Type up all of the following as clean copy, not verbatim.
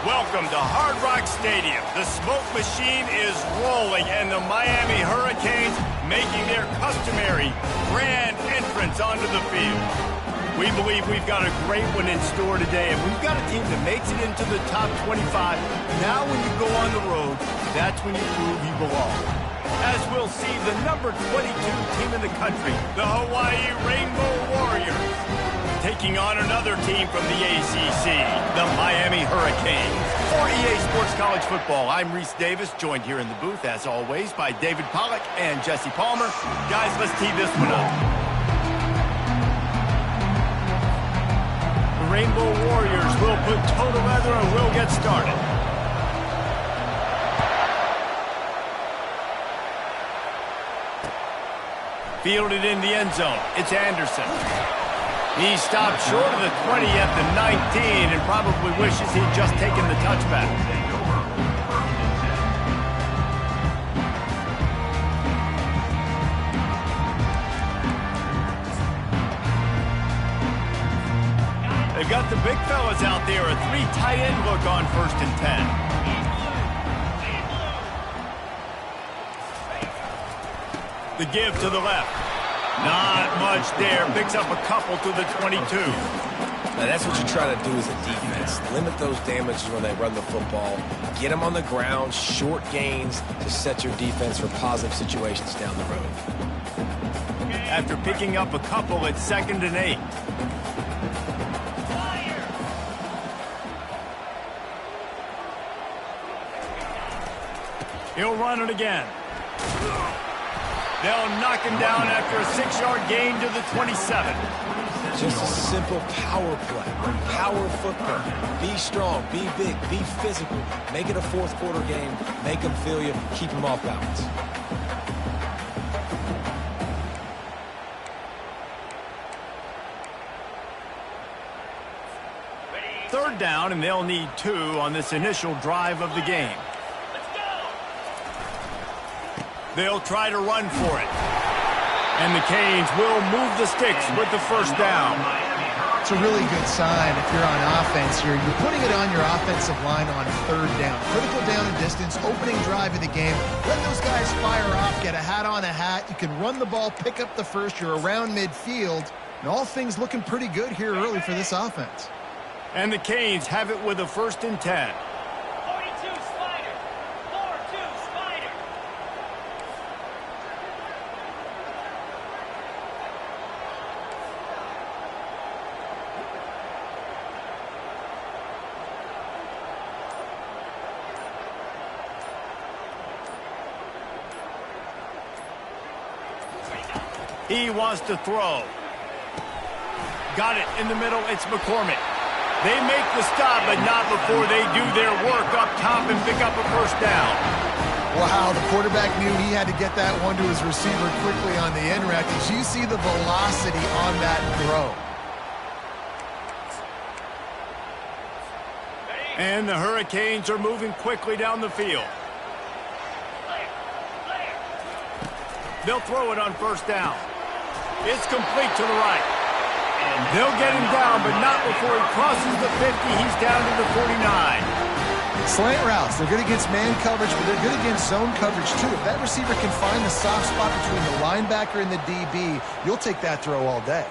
Welcome to Hard Rock Stadium. The smoke machine is rolling, and the Miami Hurricanes making their customary grand entrance onto the field. We believe we've got a great one in store today, and we've got a team that makes it into the top 25. Now when you go on the road, that's when you prove you belong. As we'll see, the number 22 team in the country, the Hawaii Rainbow Warriors, taking on another team from the ACC, the Miami Hurricanes. For EA Sports College Football, I'm Reese Davis, joined here in the booth, as always, by David Pollack and Jesse Palmer. Guys, let's tee this one up. The Rainbow Warriors will put toe to leather and we'll get started. Fielded in the end zone, it's Anderson. He stopped short of the 20 at the 19 and probably wishes he'd just taken the touchback. They've got the big fellas out there, a 3 tight end look on 1st and 10. The give to the left. Not much there. Picks up a couple to the 22. Now that's what you try to do as a defense. Limit those damages when they run the football. Get them on the ground, short gains to set your defense for positive situations down the road. After picking up a couple, it's 2nd and 8. He'll run it again. They'll knock him down after a 6-yard gain to the 27. Just a simple power play. Power football. Be strong, be big, be physical. Make it a 4th quarter game. Make them feel you. Keep them off balance. 3rd down, and they'll need 2 on this initial drive of the game. They'll try to run for it. And the Canes will move the sticks with the 1st down. It's a really good sign if you're on offense here. You're putting it on your offensive line on 3rd down. Critical down and distance, opening drive of the game. Let those guys fire off, get a hat on a hat. You can run the ball, pick up the 1st. You're around midfield. And all things looking pretty good here early for this offense. And the Canes have it with a 1st and 10. He wants to throw. Got it in the middle. It's McCormick. They make the stop, but not before they do their work up top and pick up a 1st down. Wow, the quarterback knew he had to get that one to his receiver quickly on the end route. Did you see the velocity on that throw? And the Hurricanes are moving quickly down the field. They'll throw it on 1st down. It's complete to the right. And they'll get him down, but not before he crosses the 50. He's down to the 49. Slant routes. They're good against man coverage, but they're good against zone coverage, too. If that receiver can find the soft spot between the linebacker and the DB, you'll take that throw all day.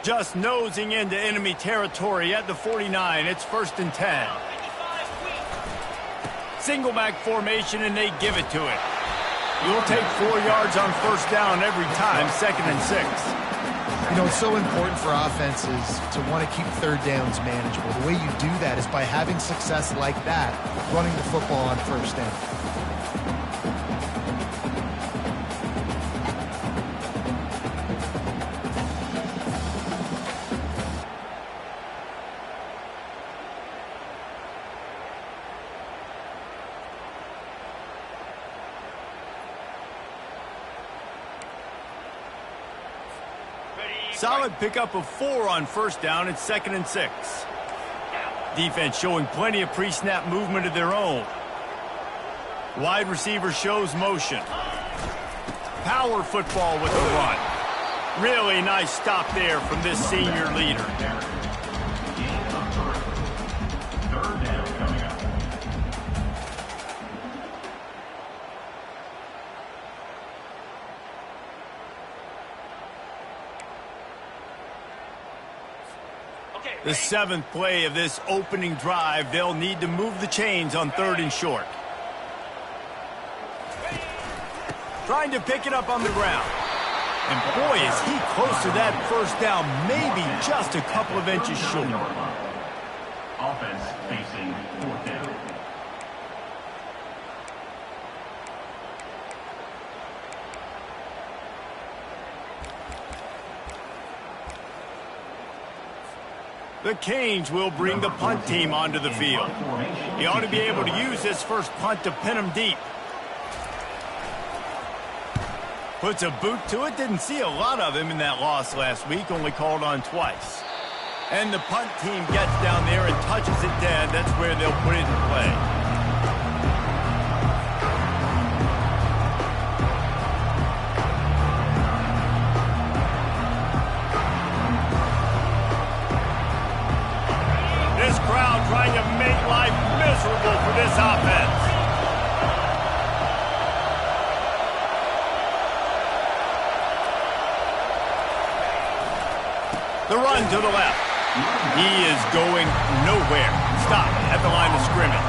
Just nosing into enemy territory at the 49. It's 1st and 10. Single back formation, and they give it to it. You'll take 4 yards on 1st down every time, 2nd and 6. You know, it's so important for offenses to want to keep 3rd downs manageable. The way you do that is by having success like that, running the football on 1st down. Solid pickup of 4 on 1st down. It's 2nd and 6. Defense showing plenty of pre-snap movement of their own. Wide receiver shows motion. Power football with the run. Really nice stop there from this senior leader. Third down coming up. The 7th play of this opening drive, they'll need to move the chains on 3rd and short. Trying to pick it up on the ground. And boy, is he close to that first down, maybe just a couple of inches short. Offense facing 4th down. The Canes will bring the punt team onto the field. He ought to be able to use this first punt to pin them deep. Puts a boot to it. Didn't see a lot of him in that loss last week, only called on twice. And the punt team gets down there and touches it dead. That's where they'll put it in play. This crowd trying to make life miserable for this offense. The run to the left. He is going nowhere. Stop at the line of scrimmage.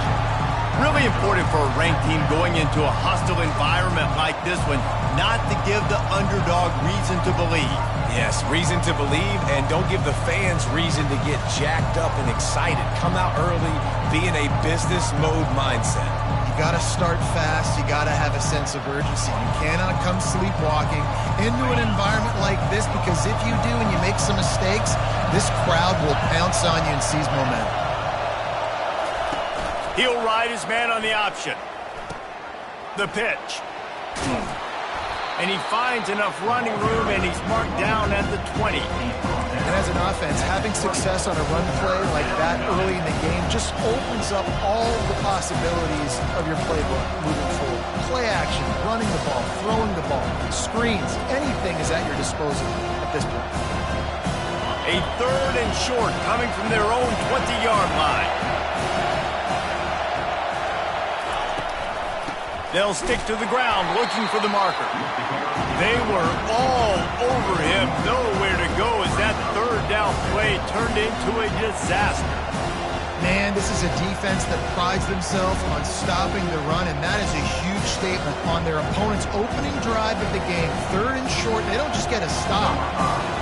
Really important for a ranked team going into a hostile environment like this one, not to give the underdog reason to believe. Yes, reason to believe, and don't give the fans reason to get jacked up and excited. Come out early, be in a business mode mindset. You got to start fast. You got to have a sense of urgency. You cannot come sleepwalking into an environment like this, because if you do and you make some mistakes, this crowd will pounce on you and seize momentum. He'll ride his man on the option. The pitch. And he finds enough running room, and he's marked down at the 20. And as an offense, having success on a run play like that early in the game just opens up all the possibilities of your playbook moving forward. Play action, running the ball, throwing the ball, screens, anything is at your disposal at this point. A 3rd and short coming from their own 20-yard line. They'll stick to the ground looking for the marker. They were all over him, nowhere to go as that 3rd down play turned into a disaster. Man, this is a defense that prides themselves on stopping the run, and that is a huge statement on their opponent's opening drive of the game. 3rd and short, they don't just get a stop.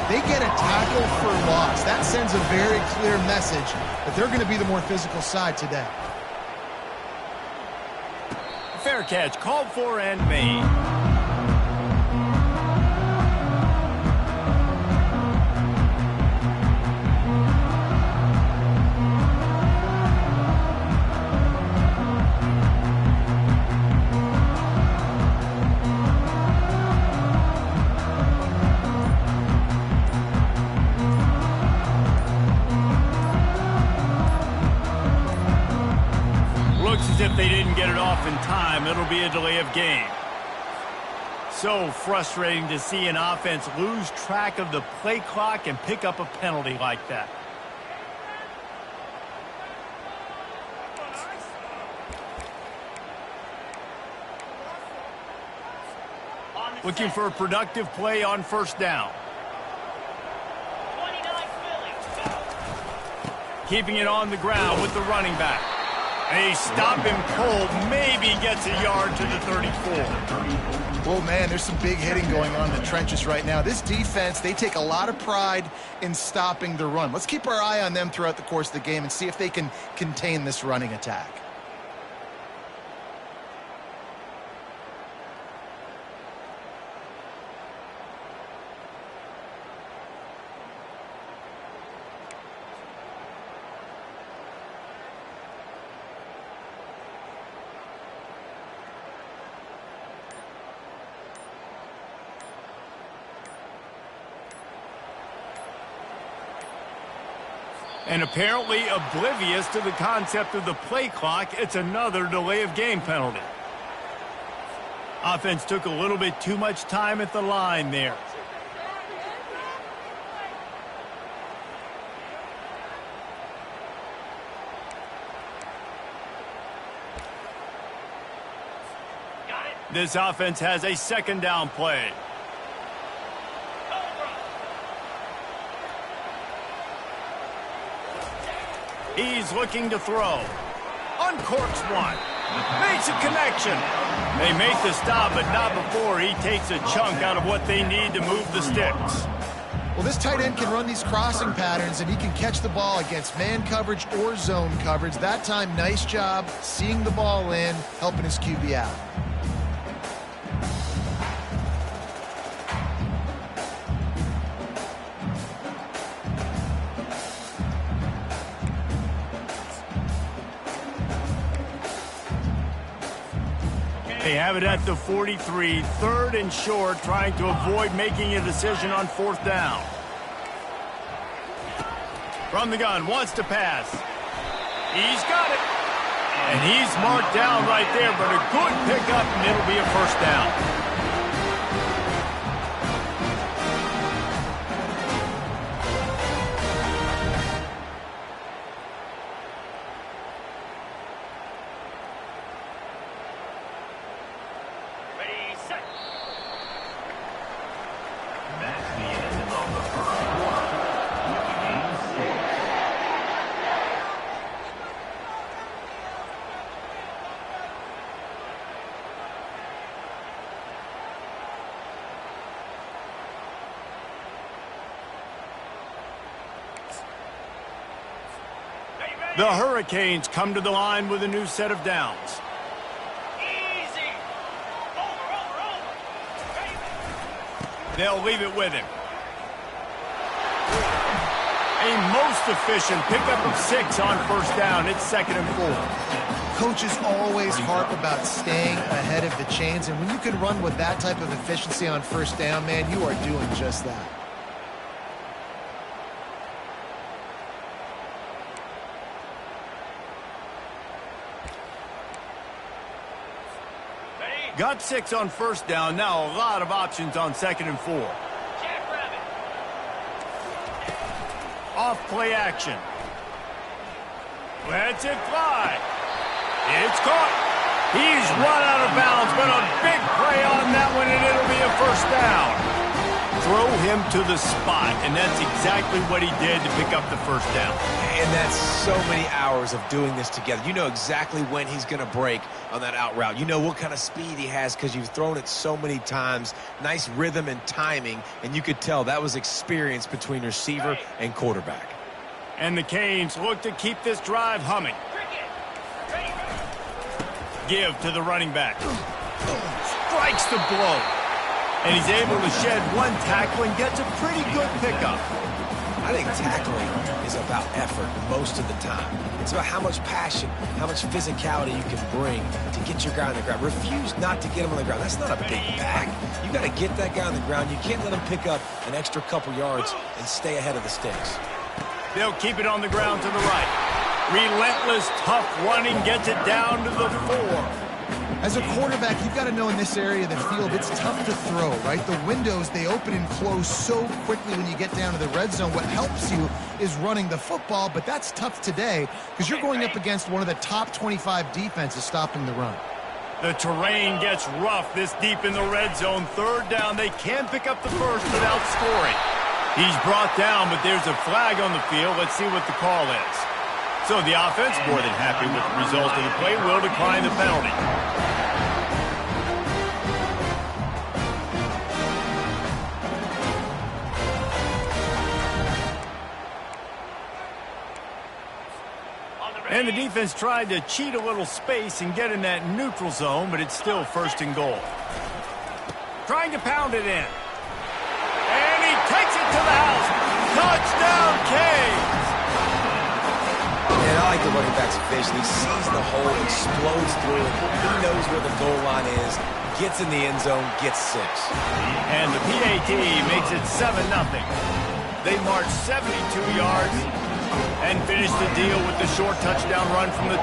They get a tackle for loss. That sends a very clear message that they're going to be the more physical side today. Fair catch, called for and made. As if they didn't get it off in time, it'll be a delay of game. So frustrating to see an offense lose track of the play clock and pick up a penalty like that. Looking for a productive play on 1st down. Keeping it on the ground with the running back. They stop him cold, maybe gets a yard to the 34. Oh, man, there's some big hitting going on in the trenches right now. This defense, they take a lot of pride in stopping the run. Let's keep our eye on them throughout the course of the game and see if they can contain this running attack. And apparently oblivious to the concept of the play clock, it's another delay of game penalty. Offense took a little bit too much time at the line there. This offense has a second down play. He's looking to throw. Uncorks one. Makes a connection. They make the stop, but not before he takes a chunk out of what they need to move the sticks. Well, this tight end can run these crossing patterns, and he can catch the ball against man coverage or zone coverage. That time, nice job seeing the ball in, helping his QB out. They have it at the 43, third and short, trying to avoid making a decision on fourth down. From the gun, wants to pass. He's got it. And he's marked down right there, but a good pickup, and it'll be a first down. The Hurricanes come to the line with a new set of downs. Easy. Over. They'll leave it with him. A most efficient pickup of 6 on first down. It's 2nd and 4. Coaches always harp about staying ahead of the chains, and when you can run with that type of efficiency on first down, man, you are doing just that. Got 6 on first down. Now a lot of options on 2nd and 4. Jackrabbit. Off play action. Lets it fly. It's caught. He's run out of bounds, but a big play on that one, and it'll be a first down. Throw him to the spot, and that's exactly what he did to pick up the first down. And that's so many hours of doing this together. You know exactly when he's going to break on that out route. You know what kind of speed he has because you've thrown it so many times. Nice rhythm and timing, and you could tell that was experience between receiver and quarterback. And the Canes look to keep this drive humming. Give to the running back. Strikes the blow. And he's able to shed one tackle and gets a pretty good pickup. I think tackling is about effort most of the time. It's about how much passion, how much physicality you can bring to get your guy on the ground. Refuse not to get him on the ground. That's not a big back. You got to get that guy on the ground. You can't let him pick up an extra couple yards and stay ahead of the sticks. They'll keep it on the ground to the right. Relentless, tough running gets it down to the 4. As a quarterback, you've got to know in this area of the field, it's tough to throw, right? The windows, they open and close so quickly when you get down to the red zone. What helps you is running the football, but that's tough today because you're going up against one of the top 25 defenses stopping the run. The terrain gets rough this deep in the red zone. 3rd down, they can pick up the first without scoring. He's brought down, but there's a flag on the field. Let's see what the call is. So the offense, more than happy with the result of the play, will decline the penalty. And the defense tried to cheat a little space and get in that neutral zone, but it's still 1st and goal. Trying to pound it in. And he takes it to the house. Touchdown, Canes! And I like the running back's vision. He sees the hole, explodes through it. He knows where the goal line is, gets in the end zone, gets 6. And the PAT makes it 7-0. They march 72 yards And finish the deal with the short touchdown run from the 2.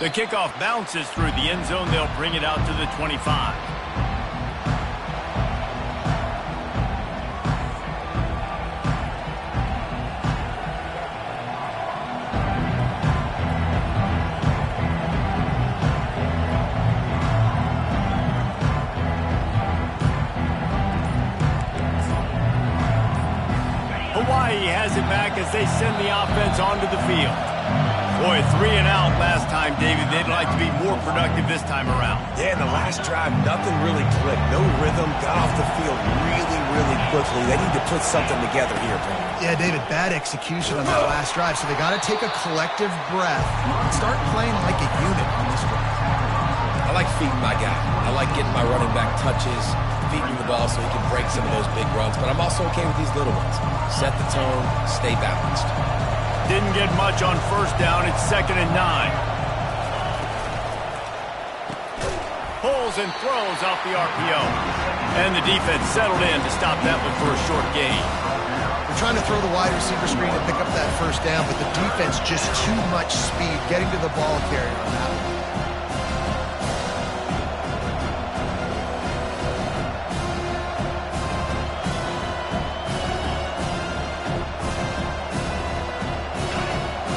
The kickoff bounces through the end zone. They'll bring it out to the 25. Hawaii has it back as they send the offense onto the field. Boy, 3 and out last time, David. They'd like to be more productive this time around. Yeah, in the last drive, nothing really clicked. No rhythm, got off the field really quickly. They need to put something together here, Brandon. Yeah, David, bad execution on that last drive, so they got to take a collective breath and start playing like a unit on this one. I like feeding my guy. I like getting my running back touches, feeding the ball so he can break some of those big runs, but I'm also okay with these little ones. Set the tone, stay balanced. Didn't get much on first down. It's 2nd and 9. Pulls and throws off the RPO. And the defense settled in to stop that one for a short gain. They're trying to throw the wide receiver screen and pick up that first down, but the defense just too much speed getting to the ball carrier on that one.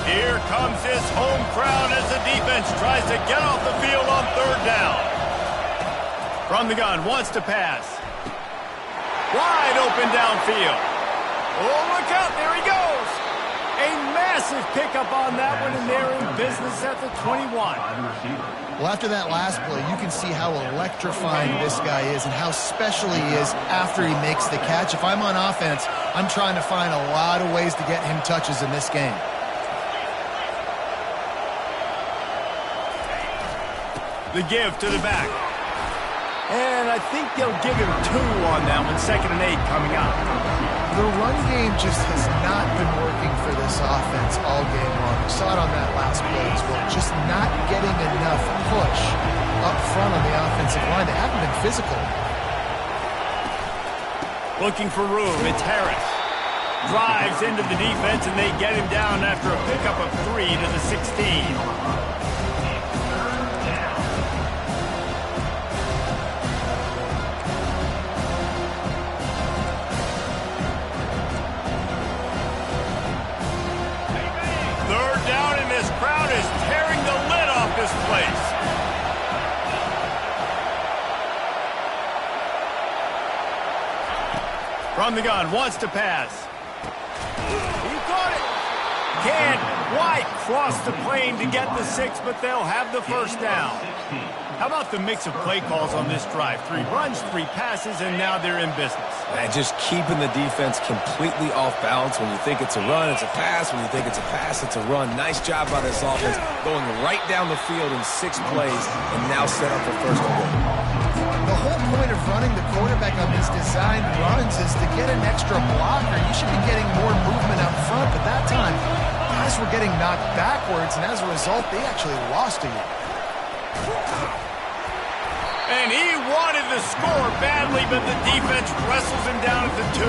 Here comes his home crowd as the defense tries to get off the field on 3rd down. From the gun, wants to pass. Wide open downfield. Oh, look out, there he goes. A massive pickup on that one, and they're in business at the 21. Well, after that last play, you can see how electrifying this guy is and how special he is after he makes the catch. If I'm on offense, I'm trying to find a lot of ways to get him touches in this game. The give to the back. And I think they'll give him 2 on that one. 2nd and 8 coming up. The run game just has not been working for this offense all game long. We saw it on that last play as well. Just not getting enough push up front on the offensive line. They haven't been physical. Looking for room. It's Harris. Drives into the defense, and they get him down after a pickup of 3 to the 16. This crowd is tearing the lid off this place. From the gun, wants to pass. He caught it. Can't quite cross the plane to get the 6, but they'll have the first down. How about the mix of play calls on this drive? 3 runs, 3 passes, and now they're in business. And just keeping the defense completely off balance. When you think it's a run, it's a pass. When you think it's a pass, it's a run. Nice job by this offense, going right down the field in 6 plays and now set up for 1st and goal. The whole point of running the quarterback on these designed runs is to get an extra blocker. You should be getting more movement up front, but that time, guys were getting knocked backwards, and as a result, they actually lost a yard. And he wanted to score badly, but the defense wrestles him down at the 2.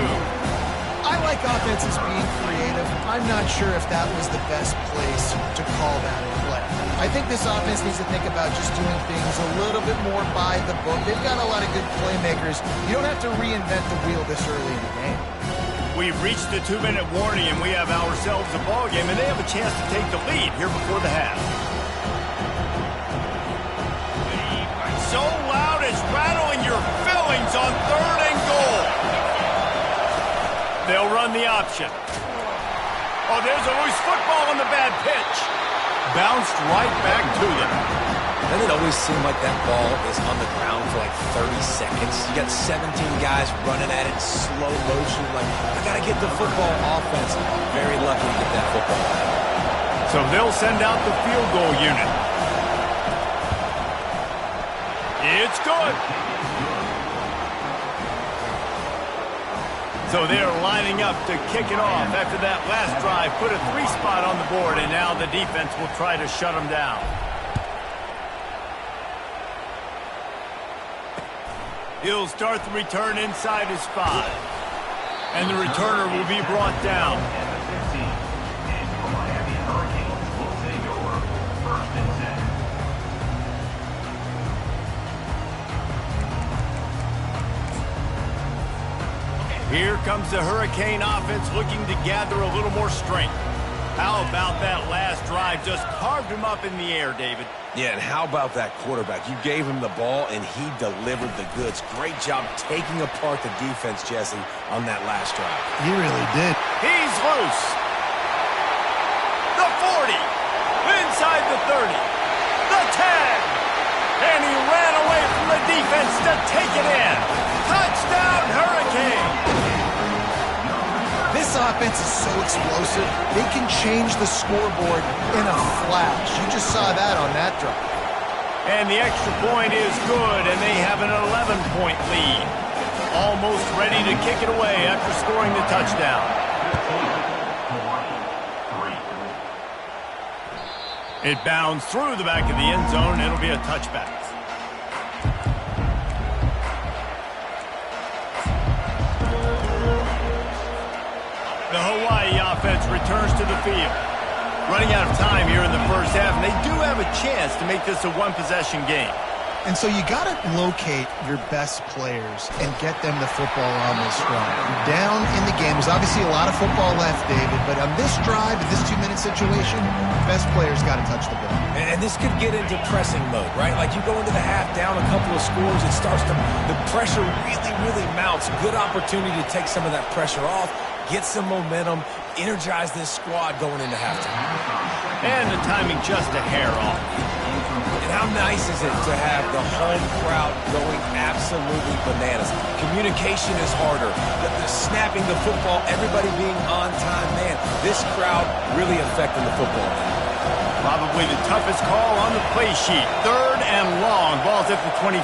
I like offenses being creative. I'm not sure if that was the best place to call that play. I think this offense needs to think about just doing things a little bit more by the book. They've got a lot of good playmakers. You don't have to reinvent the wheel this early in the game. We've reached the 2-minute warning, and we have ourselves a ball game, and they have a chance to take the lead here before the half. So loud it's rattling your fillings on 3rd and goal. They'll run the option. Oh, there's a loose football on the bad pitch. Bounced right back to them. Doesn't it always seem like that ball is on the ground for like 30 seconds? You got 17 guys running at it in slow motion. Like, I got to get the football offense. Very lucky to get that football. So they'll send out the field goal unit. It's good. So they're lining up to kick it off after that last drive. Put a 3 spot on the board, and now the defense will try to shut them down. He'll start the return inside his 5. And the returner will be brought down. And the 15. And your Miami Hurricanes will take over 1st and 10. Here comes the Hurricane offense looking to gather a little more strength. How about that last drive? Just carved him up in the air, David. Yeah, and how about that quarterback? You gave him the ball, and he delivered the goods. Great job taking apart the defense, Jesse, on that last drive. He really did. He's loose. The 40. Inside the 30. The 10. And he ran away from the defense to take it in. Touchdown, Hurricane. This offense is so explosive, they can change the scoreboard in a flash. You just saw that on that drive. And the extra point is good, and they have an 11-point lead. Almost ready to kick it away after scoring the touchdown. 23. It bounds through the back of the end zone, and it'll be a touchback. The Hawaii offense returns to the field. Running out of time here in the first half, and they do have a chance to make this a one-possession game. And so you got to locate your best players and get them the football on this run. You're down in the game. There's obviously a lot of football left, David, but on this drive, in this 2-minute situation, best players got to touch the ball. And this could get into pressing mode, right? Like you go into the half down a couple of scores, it starts to, the pressure really mounts. Good opportunity to take some of that pressure off, get some momentum, energize this squad going into halftime. And the timing just a hair off. And how nice is it to have the home crowd going absolutely bananas? Communication is harder. The snapping the football, everybody being on time. Man, this crowd really affecting the football. Probably the toughest call on the play sheet. 3rd and long. Ball's at the 25.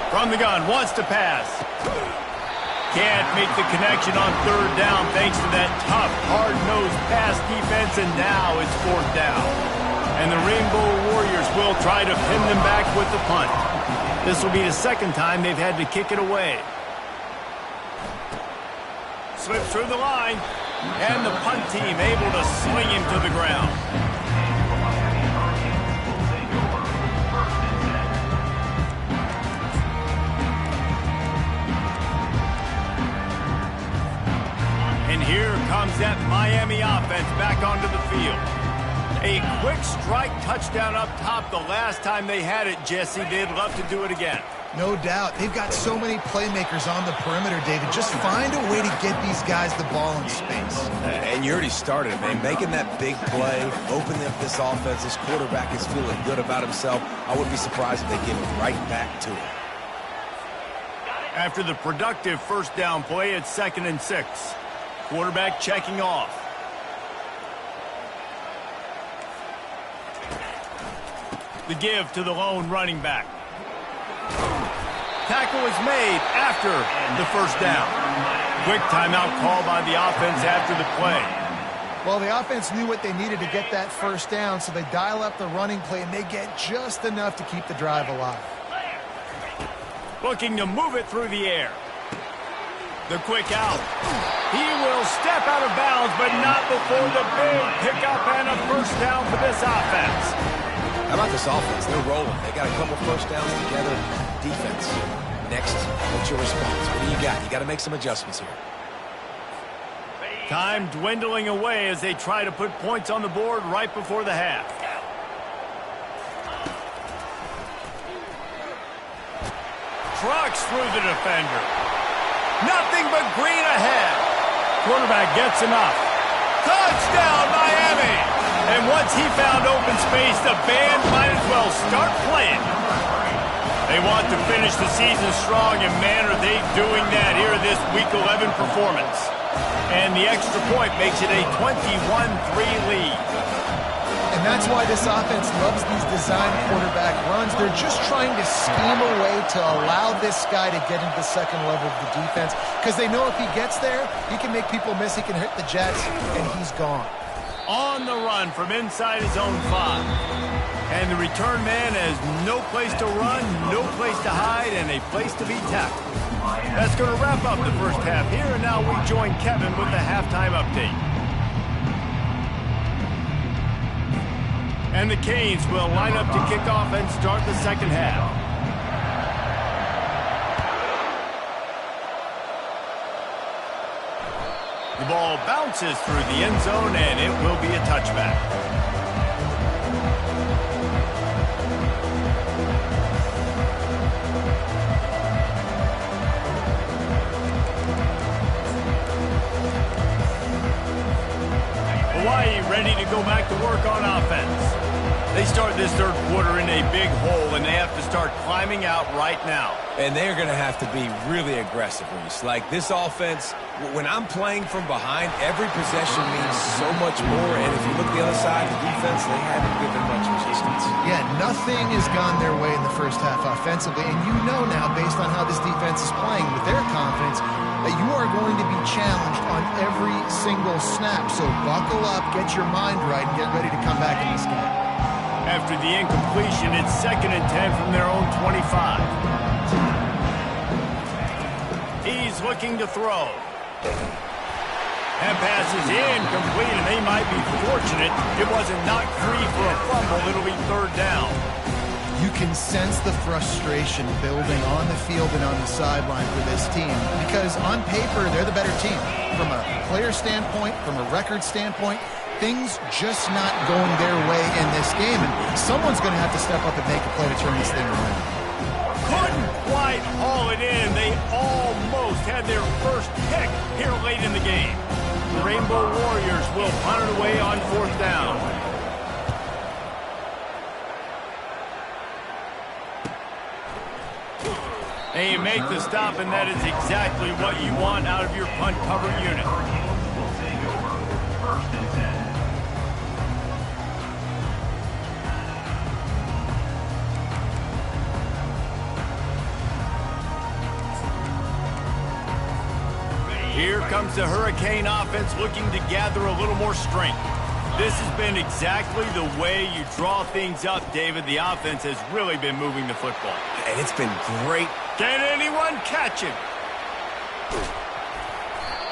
From the gun, wants to pass. Can't make the connection on 3rd down thanks to that tough, hard-nosed pass defense, and now it's 4th down. And the Rainbow Warriors will try to pin them back with the punt. This will be the 2nd time they've had to kick it away. Slips through the line, and the punt team able to sling him to the ground. And here comes that Miami offense back onto the field. A quick strike touchdown up top the last time they had it, Jesse. They'd love to do it again. No doubt. They've got so many playmakers on the perimeter, David. Just find a way to get these guys the ball in space. And you already started it, man. Making that big play, opening up this offense. This quarterback is feeling good about himself. I wouldn't be surprised if they give it right back to him. After the productive 1st down play, it's 2nd and 6. Quarterback checking off. The give to the lone running back. Tackle is made after the 1st down. Quick timeout call by the offense after the play. Well, the offense knew what they needed to get that 1st down, so they dial up the running play, and they get just enough to keep the drive alive. Looking to move it through the air. The quick out. He will step out of bounds, but not before the big pickup and a 1st down for this offense. How about this offense? They're rolling. They got a couple 1st downs together. Defense. Next, what's your response? What do you got? You got to make some adjustments here. Time dwindling away as they try to put points on the board right before the half. Trucks through the defender. Nothing but green ahead. Quarterback gets enough. Touchdown, Miami! And once he found open space, the band might as well start playing. They want to finish the season strong, and man, are they doing that here in this Week 11 performance. And the extra point makes it a 21-3 lead. And that's why this offense loves these design quarterback runs. They're just trying to scheme a way to allow this guy to get into the 2nd level of the defense, because they know if he gets there, he can make people miss, he can hit the Jets, and he's gone. On the run from inside his own 5. And the return man has no place to run, no place to hide, and a place to be tackled. That's going to wrap up the first half here, and now we join Kevin with the halftime update. And the Canes will line up to kick off and start the second half. The ball bounces through the end zone, and it will be a touchback. Hawaii ready to go back to work on offense. They start this third quarter in a big hole, and they have to start climbing out right now. And they're going to have to be really aggressive, Reese. Like this offense, when I'm playing from behind, every possession means so much more. And if you look the other side of the defense, they haven't given much resistance. Yeah, nothing has gone their way in the first half offensively. And you know now, based on how this defense is playing with their confidence, that you are going to be challenged on every single snap. So buckle up, get your mind right, and get ready to come back in this game. After the incompletion, it's 2nd and 10 from their own 25. He's looking to throw. That pass is incomplete, and they might be fortunate it wasn't knocked free for a fumble. It'll be 3rd down. You can sense the frustration building on the field and on the sideline for this team because on paper, they're the better team. From a player standpoint, from a record standpoint, things just not going their way in this game, and someone's going to have to step up and make a play to turn this thing around. Couldn't quite haul it in. They almost had their first pick here late in the game. The Rainbow Warriors will punt it away on 4th down. And you make the stop, and that is exactly what you want out of your punt cover unit. Will take over. 1st and 10. Here comes the Hurricane offense looking to gather a little more strength. This has been exactly the way you draw things up, David. The offense has really been moving the football. And it's been great. Can anyone catch him?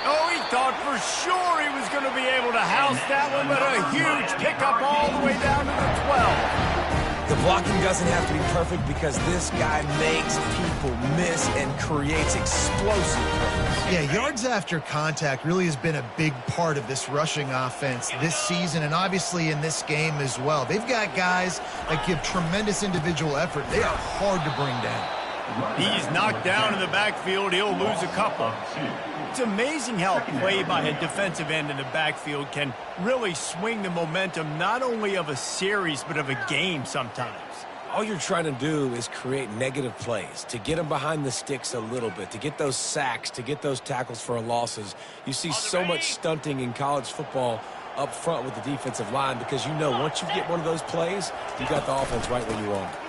Oh, he thought for sure he was going to be able to house that one, but a huge pickup all the way down to the 12. The blocking doesn't have to be perfect because this guy makes people miss and creates explosive plays. Yeah, yards after contact really has been a big part of this rushing offense this season and obviously in this game as well. They've got guys that give tremendous individual effort. They are hard to bring down. He's knocked down in the backfield. He'll lose a couple. It's amazing how play by a defensive end in the backfield can really swing the momentum not only of a series but of a game sometimes. All you're trying to do is create negative plays, to get them behind the sticks a little bit, to get those sacks, to get those tackles for losses. You see so much stunting in college football up front with the defensive line because you know once you get one of those plays, you got the offense right where you want it.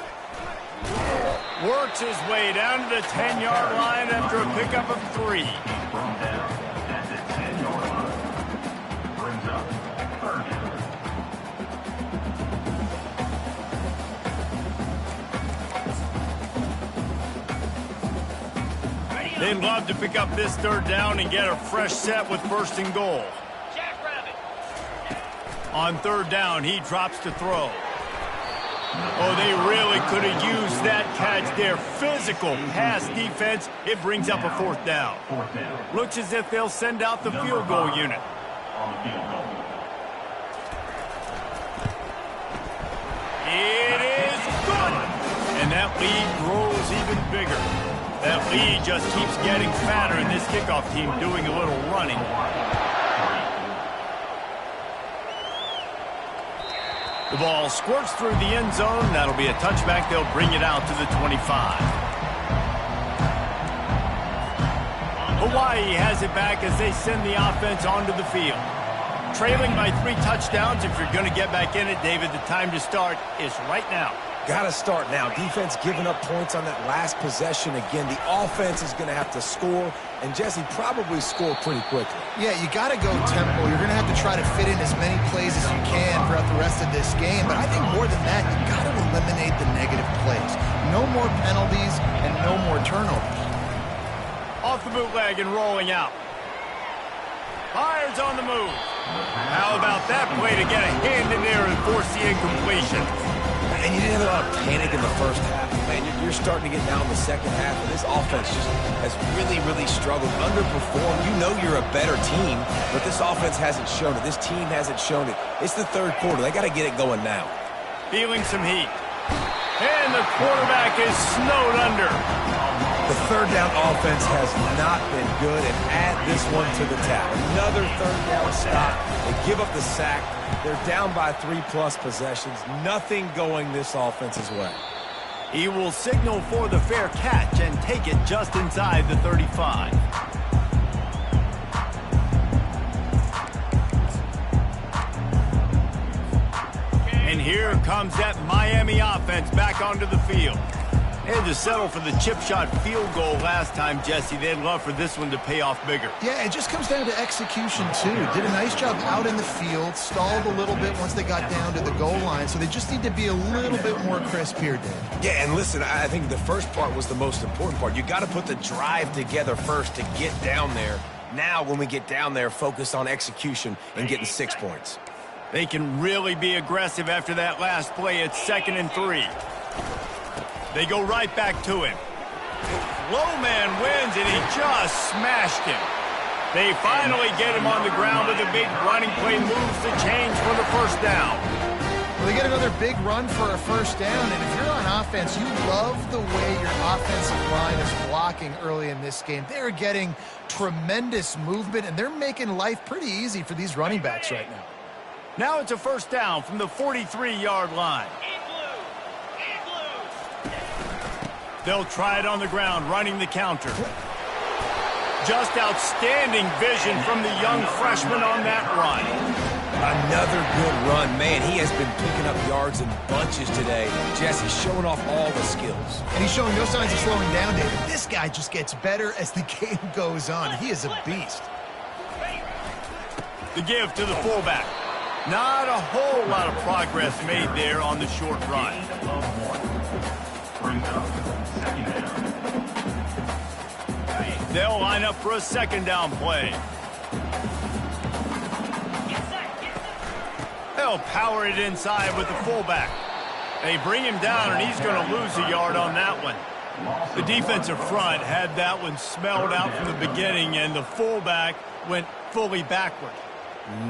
Works his way down to the 10-yard line after a pickup of 3. From down at the 10-yard line. Brings up 3rd down. They'd love to pick up this 3rd down and get a fresh set with 1st and goal. Jackrabbit. On 3rd down, he drops to throw. Oh, they really could have used that catch. Their physical pass defense, it brings up a 4th down. 4th down. Looks as if they'll send out the field goal unit. On the field goal. It is good! And that lead grows even bigger. That lead just keeps getting fatter, and this kickoff team doing a little running. The ball squirts through the end zone. That'll be a touchback. They'll bring it out to the 25. Hawaii has it back as they send the offense onto the field. Trailing by 3 touchdowns. If you're going to get back in it, David, the time to start is right now. Got to start now. Defense giving up points on that last possession. Again, the offense is going to have to score, and Jesse probably score pretty quickly. Yeah, you got to go tempo. You're going to have to try to fit in as many plays as you can throughout the rest of this game. But I think more than that, you got eliminate the negative plays. No more penalties and no more turnovers. Off the bootleg and rolling out. Fires on the move. How about that play to get a hand in there and force the incompletion? And you didn't have a lot of panic in the first half. Man, you're starting to get down in the second half, and this offense just has really, really struggled, underperformed. You know you're a better team, but this offense hasn't shown it. This team hasn't shown it. It's the third quarter. They got to get it going now. Feeling some heat. And the quarterback is snowed under. The third down offense has not been good, and add this one to the tab. Another third down stop. They give up the sack. They're down by 3+ possessions. Nothing going this offense's way. He will signal for the fair catch and take it just inside the 35. And here comes that Miami offense back onto the field. They had to settle for the chip shot field goal last time, Jesse. They'd love for this one to pay off bigger. Yeah, it just comes down to execution, too. Did a nice job out in the field, stalled a little bit once they got down to the goal line, so they just need to be a little bit more crisp here, Dave. Yeah, and listen, I think the first part was the most important part. You got to put the drive together first to get down there. Now, when we get down there, focus on execution and getting 6 points. They can really be aggressive after that last play. It's 2nd and 3. They go right back to him. Low man wins, and he just smashed him. They finally get him on the ground with a big running play, moves the chains for the first down. Well, they get another big run for a first down, and if you're on offense, you love the way your offensive line is blocking early in this game. They're getting tremendous movement, and they're making life pretty easy for these running backs right now. Now it's a first down from the 43-yard line. They'll try it on the ground, running the counter. Just outstanding vision from the young freshman on that run. Another good run. Man, he has been picking up yards in bunches today. Jesse's showing off all the skills. And he's showing no signs of slowing down, David. This guy just gets better as the game goes on. He is a beast. The give to the fullback. Not a whole lot of progress made there on the short run. They'll line up for a second down play. They'll power it inside with the fullback. They bring him down, and he's going to lose a yard on that one. The defensive front had that one smelled out from the beginning, and the fullback went fully backward.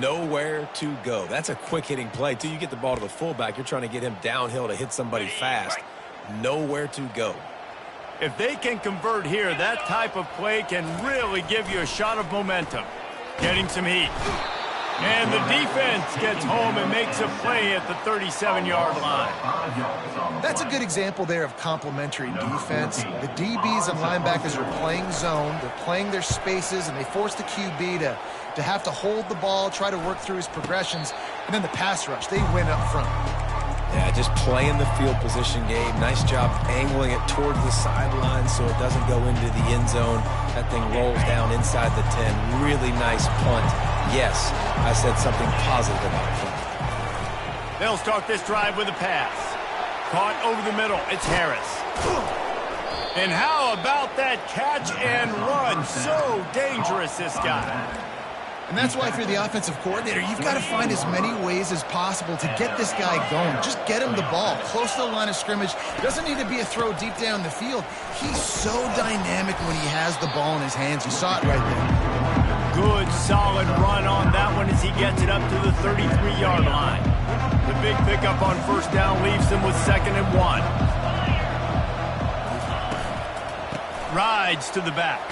Nowhere to go. That's a quick-hitting play, too. You get the ball to the fullback. You're trying to get him downhill to hit somebody fast. Nowhere to go. If they can convert here, that type of play can really give you a shot of momentum. Getting some heat. And the defense gets home and makes a play at the 37-yard line. That's a good example there of complementary defense. The DBs and linebackers are playing zone. They're playing their spaces, and they force the QB to have to hold the ball, try to work through his progressions, and then the pass rush. They win up front. Yeah, just playing the field position game. Nice job angling it towards the sideline so it doesn't go into the end zone. That thing rolls down inside the 10. Really nice punt. Yes, I said something positive about punt. They'll start this drive with a pass. Caught over the middle. It's Harris. And how about that catch and run? So dangerous, this guy. And that's why if you're the offensive coordinator, you've got to find as many ways as possible to get this guy going. Just get him the ball close to the line of scrimmage. Doesn't need to be a throw deep down the field. He's so dynamic when he has the ball in his hands. You saw it right there. Good, solid run on that one as he gets it up to the 33-yard line. The big pickup on first down leaves them with 2nd and 1. Rides to the back.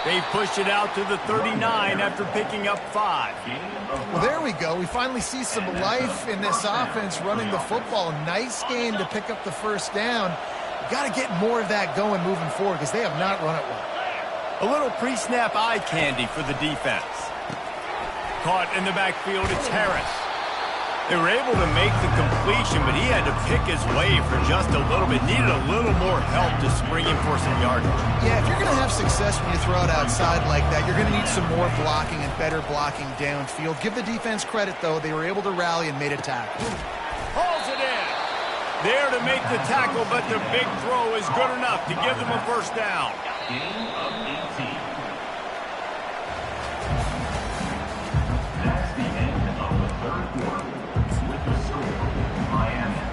They push it out to the 39 after picking up 5. Well, there we go. We finally see some life in this offense running the football. Nice game to pick up the first down. Got to get more of that going moving forward because they have not run it well. A little pre-snap eye candy for the defense. Caught in the backfield, it's Harris. They were able to make the completion, but he had to pick his way for just a little bit. Needed a little more help to spring him for some yardage. Yeah, if you're going to have success when you throw it outside like that, you're going to need some more blocking and better blocking downfield. Give the defense credit, though. They were able to rally and made a tackle. Hauls it in. There to make the tackle, but the big throw is good enough to give them a first down. Gain of 18. That's the end of the third quarter. With the score, Miami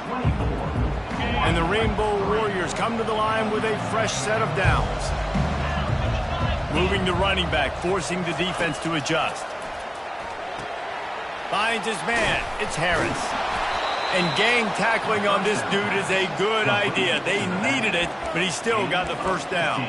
24. And the Rainbow Warriors come to the line with a fresh set of downs. Moving the running back, forcing the defense to adjust. Finds his man. It's Harris. And gang tackling on this dude is a good idea. They needed it, but he still got the first down.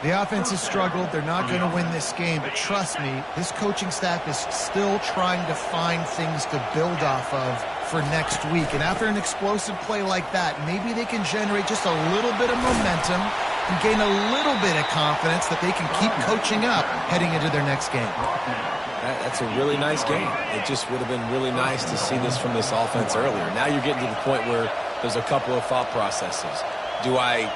The offense has struggled. They're not going to win this game, but trust me, this coaching staff is still trying to find things to build off of for next week. And after an explosive play like that, maybe they can generate just a little bit of momentum and gain a little bit of confidence that they can keep coaching up heading into their next game. That's a really nice game. It just would have been really nice to see this from this offense earlier. Now you're getting to the point where there's a couple of thought processes. Do I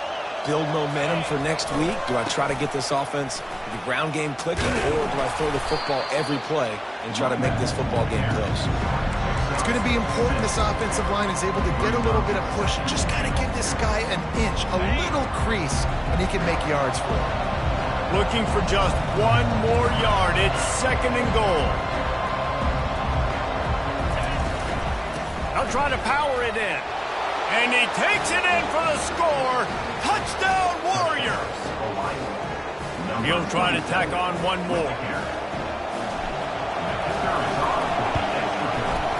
build momentum for next week? Do I try to get this offense, the ground game clicking, or do I throw the football every play and try to make this football game close? It's going to be important this offensive line is able to get a little bit of push. Just got to give this guy an inch, a little crease, and he can make yards for it. Looking for just one more yard. It's second and goal. They'll try to power it in. And he takes it in for the score. Touchdown, Warriors. He'll try to tack on one more.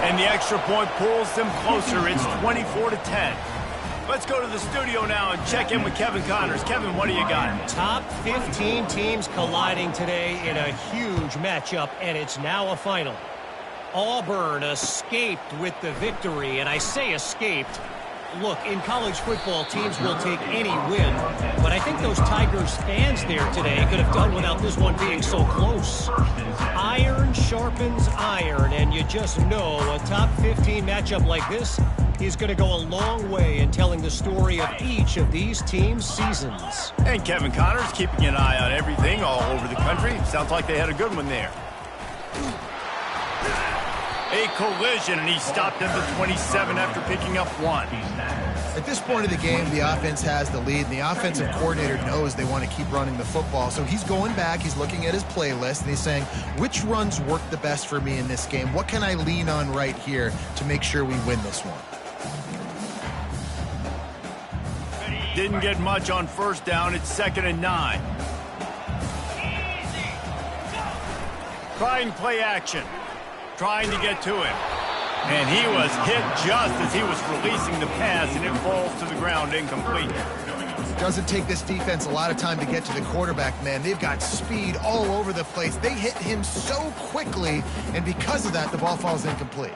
And the extra point pulls them closer. It's 24-10. Let's go to the studio now and check in with Kevin Connors. Kevin, what do you got? Top 15 teams colliding today in a huge matchup, and it's now a final. Auburn escaped with the victory, and I say escaped. Look, in college football, teams will take any win, but I think those Tigers fans there today could have done without this one being so close. Iron sharpens iron, and you just know a top 15 matchup like this is going to go a long way in telling the story of each of these teams' seasons. And Kevin Connors keeping an eye on everything all over the country. Sounds like they had a good one there. A collision, and he stopped at the 27 after picking up one. At this point of the game, the offense has the lead, and the offensive coordinator knows they want to keep running the football. So he's going back, he's looking at his playlist, and he's saying, which runs work the best for me in this game? What can I lean on right here to make sure we win this one? Didn't get much on first down. It's 2nd and 9. Trying play action. Trying to get to him. And he was hit just as he was releasing the pass, and it falls to the ground incomplete. Doesn't take this defense a lot of time to get to the quarterback, man. They've got speed all over the place. They hit him so quickly, and because of that, the ball falls incomplete.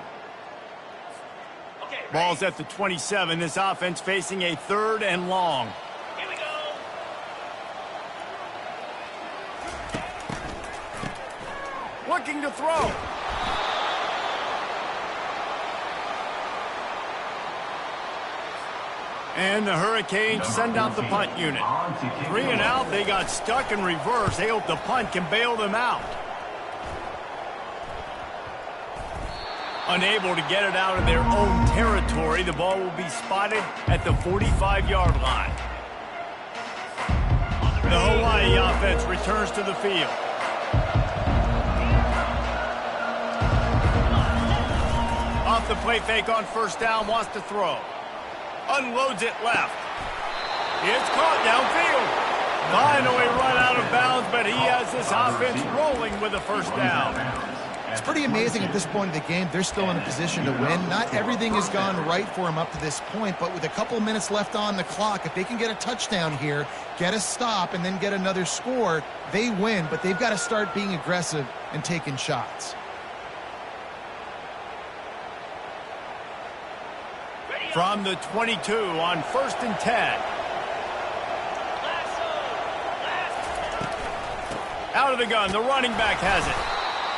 Ball's at the 27. This offense facing a 3rd and long. Here we go. Looking to throw. And the Hurricanes send out the punt unit. 3 and out. They got stuck in reverse. They hope the punt can bail them out. Unable to get it out of their own territory, the ball will be spotted at the 45-yard line. The Hawaii offense returns to the field. Off the play fake on first down, wants to throw. Unloads it left. It's caught downfield. Finally run out of bounds, but he has this offense rolling with a first down. It's pretty amazing at this point of the game. They're still in a position to win. Not everything has gone right for them up to this point, but with a couple of minutes left on the clock, if they can get a touchdown here, get a stop, and then get another score, they win. But they've got to start being aggressive and taking shots. From the 22 on 1st and 10. Out of the gun, the running back has it.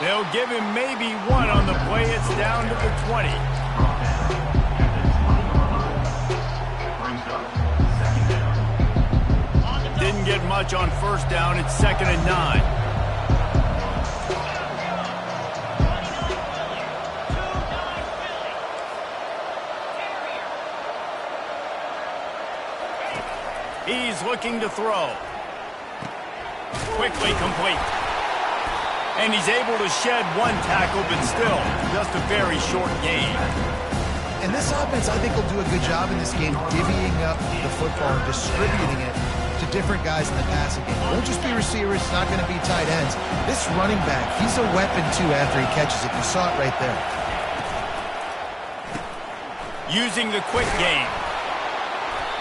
They'll give him maybe one on the play. It's down to the 20. Didn't get much on first down. It's 2nd and 9. He's looking to throw. Quickly complete. And he's able to shed one tackle, but still, just a very short gain. And this offense, I think, will do a good job in this game divvying up the football and distributing it to different guys in the passing game. It won't just be receivers. It's not going to be tight ends. This running back, he's a weapon, too, after he catches it. You saw it right there. Using the quick game.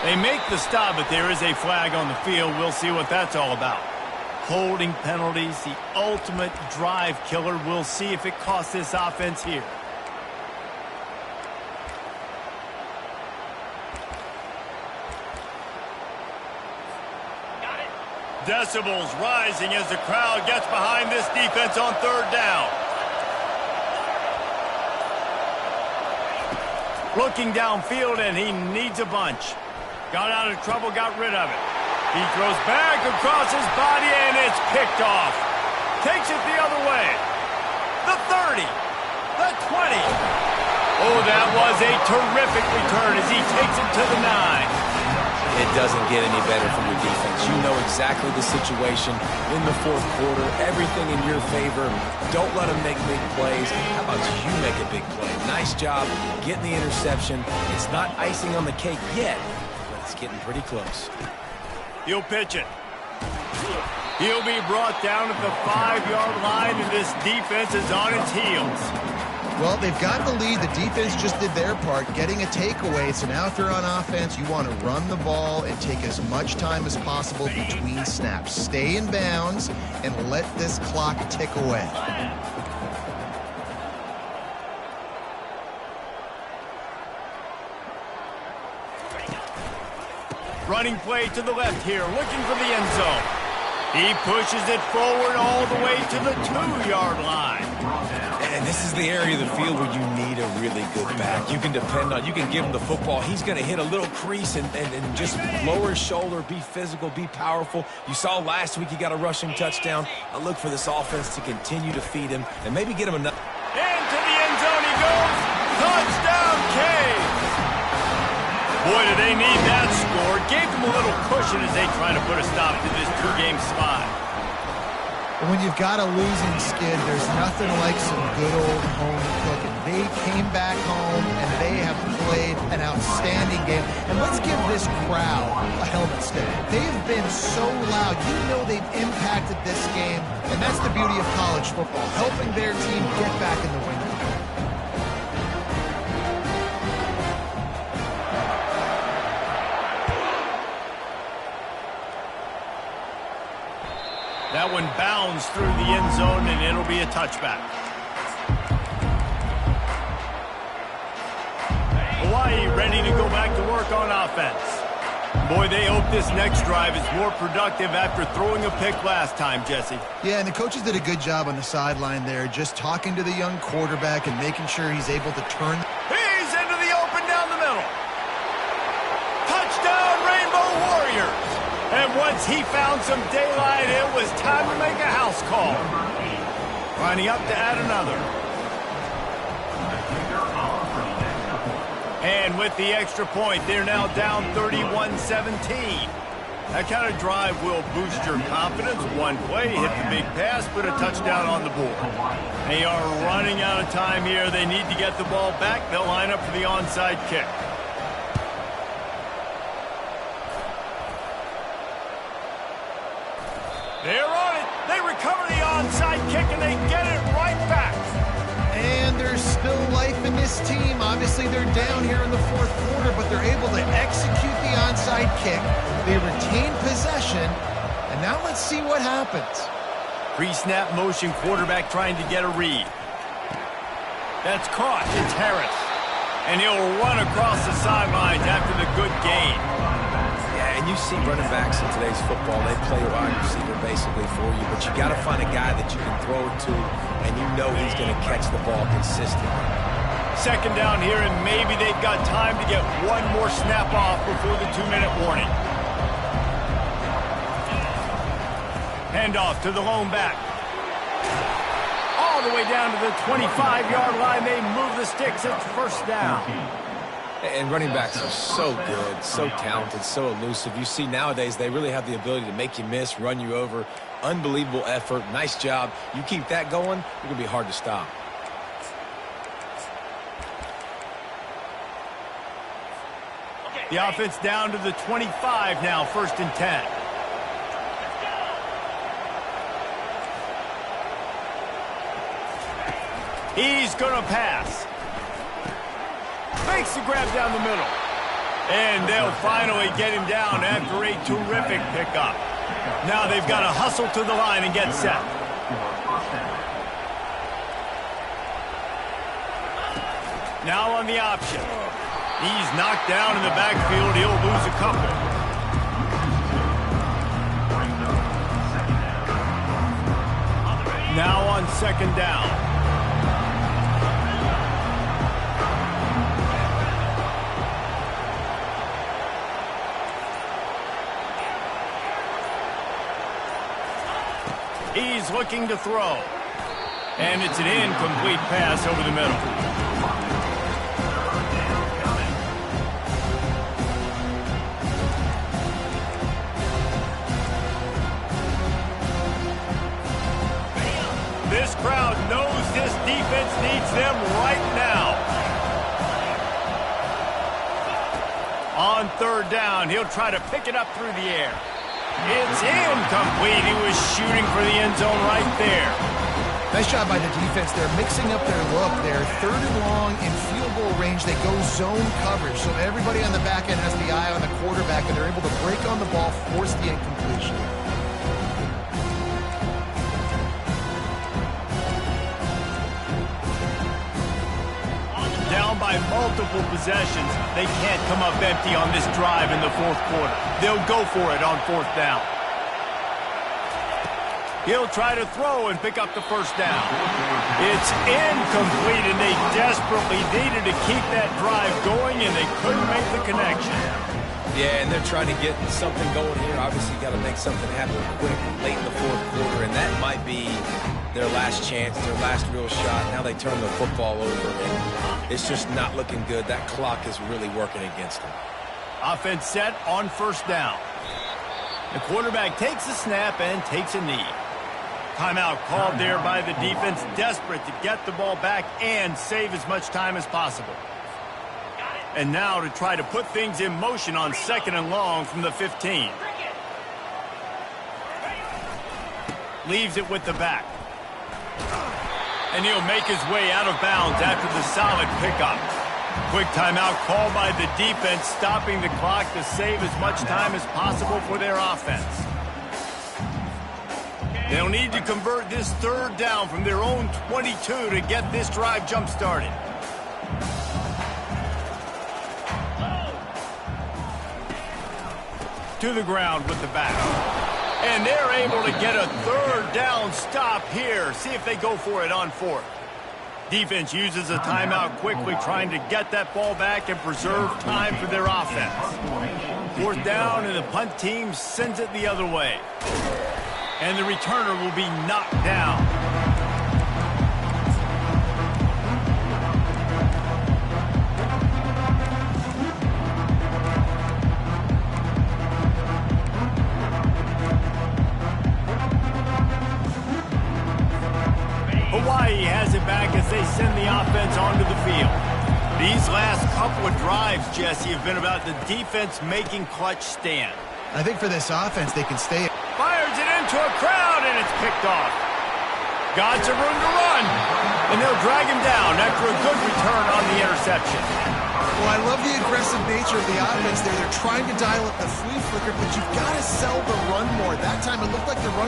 They make the stop, but there is a flag on the field. We'll see what that's all about. Holding penalties, the ultimate drive killer. We'll see if it costs this offense here. Got it. Decibels rising as the crowd gets behind this defense on third down. Looking downfield, and he needs a bunch. Got out of trouble, got rid of it. He throws back across his body, and it's picked off. Takes it the other way. The 30. The 20. Oh, that was a terrific return as he takes it to the 9. It doesn't get any better from your defense. You know exactly the situation in the fourth quarter. Everything in your favor. Don't let them make big plays. How about you make a big play? Nice job getting the interception. It's not icing on the cake yet, but it's getting pretty close. He'll pitch it. He'll be brought down at the 5-yard line, and this defense is on its heels. Well, they've got the lead. The defense just did their part, getting a takeaway. So now if you're on offense, you want to run the ball and take as much time as possible between snaps. Stay in bounds and let this clock tick away. Running play to the left here, looking for the end zone. He pushes it forward all the way to the 2-yard line. And this is the area of the field where you need a really good back. You can depend on, you can give him the football. He's going to hit a little crease and just lower his shoulder, be physical, be powerful. You saw last week he got a rushing touchdown. I look for this offense to continue to feed him and maybe get him another. Into the end zone he goes. Touchdown, Cave. Boy, do they need that score. Gave them a little cushion as they try to put a stop to this 2-game slide. When you've got a losing skid, there's nothing like some good old home cooking. They came back home, and they have played an outstanding game. And let's give this crowd a helmet step. They've been so loud. You know they've impacted this game, and that's the beauty of college football, helping their team get back in the win. That one bounds through the end zone, and it'll be a touchback. Hawaii ready to go back to work on offense. Boy, they hope this next drive is more productive after throwing a pick last time, Jesse. Yeah, and the coaches did a good job on the sideline there, just talking to the young quarterback and making sure he's able to turn. He's into the open down the middle. Touchdown, Rainbow Warriors. And once he found some daylight, it was time to make a house call. Lining up to add another. And with the extra point, they're now down 31-17. That kind of drive will boost your confidence. One play, hit the big pass, put a touchdown on the board. They are running out of time here. They need to get the ball back. They'll line up for the onside kick. They're on it. They recover the onside kick, and they get it right back. And there's still life in this team. Obviously, they're down here in the fourth quarter, but they're able to execute the onside kick. They retain possession, and now let's see what happens. Pre-snap motion, quarterback trying to get a read. That's caught. It's Harris. And he'll run across the sidelines after the good gain. And you see running backs in today's football, they play a wide receiver basically for you, but you got to find a guy that you can throw it to, and you know he's going to catch the ball consistently. Second down here, and maybe they've got time to get one more snap off before the 2-minute warning. Handoff to the lone back. All the way down to the 25-yard line. They move the sticks. It's first down. And running backs are so good, so talented, so elusive. You see nowadays they really have the ability to make you miss, run you over. Unbelievable effort. Nice job. You keep that going, you're going to be hard to stop. The offense down to the 25 now, 1st and 10. He's going to pass. Makes the grab down the middle. And they'll finally get him down after a terrific pickup. Now they've got to hustle to the line and get set. Now on the option. He's knocked down in the backfield. He'll lose a couple. Now on 2nd down. He's looking to throw. And it's an incomplete pass over the middle. This crowd knows this defense needs them right now. On 3rd down, he'll try to pick it up through the air. It's incomplete. He was shooting for the end zone right there. Nice job by the defense. They're mixing up their look. They're 3rd and long in field goal range. They go zone coverage. So everybody on the back end has the eye on the quarterback, and they're able to break on the ball, force the incompletion. Down by multiple possessions. They can't come up empty on this drive in the 4th quarter. They'll go for it on 4th down. He'll try to throw and pick up the 1st down. It's incomplete, and they desperately needed to keep that drive going, and they couldn't make the connection. Yeah, and they're trying to get something going here. Obviously, you got to make something happen quick late in the 4th quarter, and that might be their last chance, their last real shot. Now they turn the football over, and it's just not looking good. That clock is really working against them. Offense set on 1st down. The quarterback takes a snap and takes a knee. Timeout called there by the defense, desperate to get the ball back and save as much time as possible. And now to try to put things in motion on 2nd and long from the 15. Leaves it with the back. And he'll make his way out of bounds after the solid pickup. Quick timeout called by the defense, stopping the clock to save as much time as possible for their offense. They'll need to convert this 3rd down from their own 22 to get this drive jump-started. To the ground with the back. And they're able to get a 3rd down stop here. See if they go for it on 4th. Defense uses a timeout quickly, trying to get that ball back and preserve time for their offense. 4th down, and the punt team sends it the other way. And the returner will be knocked down. Hawaii has it back as they send the offense onto the field. These last couple of drives, Jesse, have been about the defense making clutch stand. I think for this offense, they can stay. Fires it into a crowd, and it's picked off. Got some room to run, and they'll drag him down after a good return on the interception. Well, I love the aggressive nature of the offense there. They're trying to dial up the flea flicker, but you've got to sell the run more. That time it looked like the run